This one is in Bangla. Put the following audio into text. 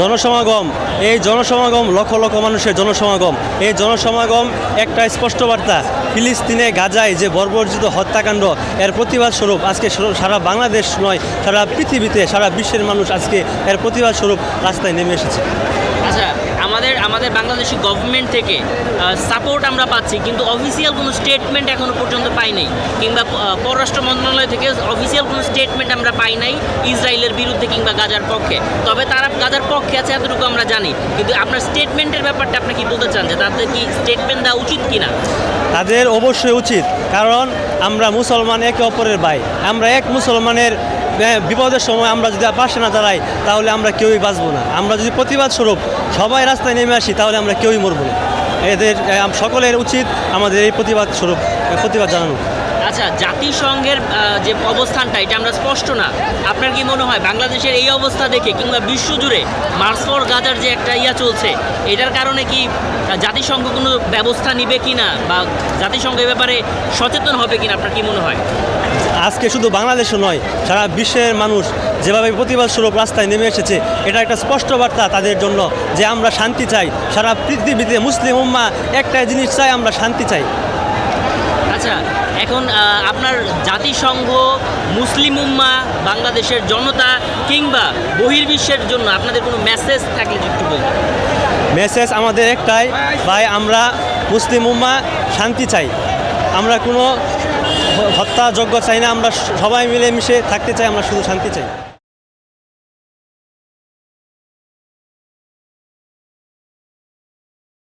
জনসমাগম, এই জনসমাগম লক্ষ লক্ষ মানুষের জনসমাগম, এই জনসমাগম একটা স্পষ্ট বার্তা। ফিলিস্তিনে গাজায় যে বর্বরচিত হত্যাকাণ্ড, এর প্রতিবাদ স্বরূপ আজকে সারা বাংলাদেশ নয়, সারা পৃথিবীতে, সারা বিশ্বের মানুষ আজকে এর প্রতিবাদ স্বরূপ রাস্তায় নেমে এসেছে। আচ্ছা, আমাদের বাংলাদেশি গভর্নমেন্ট থেকে সাপোর্ট আমরা পাচ্ছি, কিন্তু অফিসিয়াল কোনো স্টেটমেন্ট এখনো পর্যন্ত পাই নাই, কিংবা পররাষ্ট্র মন্ত্রণালয় থেকে অফিসিয়াল কোনো স্টেটমেন্ট আমরা পাই নাই ইসরায়েলের বিরুদ্ধে কিংবা গাজার পক্ষে। তবে তারা গাজার পক্ষে আছে এতটুকু আমরা জানি, কিন্তু আপনার স্টেটমেন্টের ব্যাপারটা আপনি কি বলতে চান, যে তাদের কি স্টেটমেন্ট দেওয়া উচিত কিনা? তাদের অবশ্যই উচিত, কারণ আমরা মুসলমান, একে অপরের ভাই। আমরা এক মুসলমানের বিপদের সময় আমরা যদি পাশে না দাঁড়াই, তাহলে আমরা কেউই বাঁচবো না। আমরা যদি প্রতিবাদ স্বরূপ সবাই রাস্তায় নেমে আসি, তাহলে আমরা কেউই মরবো না। এদের সকলের উচিত আমাদের এই প্রতিবাদ স্বরূপ প্রতিবাদ জানানো। আচ্ছা, জাতিসংঘের যে অবস্থানটা, এটা আমরা স্পষ্ট না। আপনার কি মনে হয় বাংলাদেশের এই অবস্থা দেখে, কিংবা বিশ্বজুড়ে মার্চ ফর গাজার যে একটা চলছে, এটার কারণে কি জাতিসংঘ কোনো ব্যবস্থা নিবে কিনা, বা জাতিসংঘ এ ব্যাপারে সচেতন হবে কিনা, আপনার কি মনে হয়? আজকে শুধু বাংলাদেশও নয়, সারা বিশ্বের মানুষ যেভাবে প্রতিবাদ স্বরূপ রাস্তায় নেমে এসেছে, এটা একটা স্পষ্ট বার্তা তাদের জন্য যে আমরা শান্তি চাই। সারা পৃথিবীতে মুসলিম উম্মাহ একটাই জিনিস চাই, আমরা শান্তি চাই। আচ্ছা, এখন আপনার জাতিসংঘ, মুসলিম উম্মাহ, বাংলাদেশের জনতা কিংবা বহির্বিশ্বের জন্য আপনাদের কোনো মেসেজ থাকলে একটু বলুন। মেসেজ আমাদের একটাই, ভাই, আমরা মুসলিম উম্মাহ শান্তি চাই। আমরা কোনো হত্যাযজ্ঞ চাই না, আমরা সবাই মিলেমিশে থাকতে চাই, আমরা শুধু শান্তি চাই।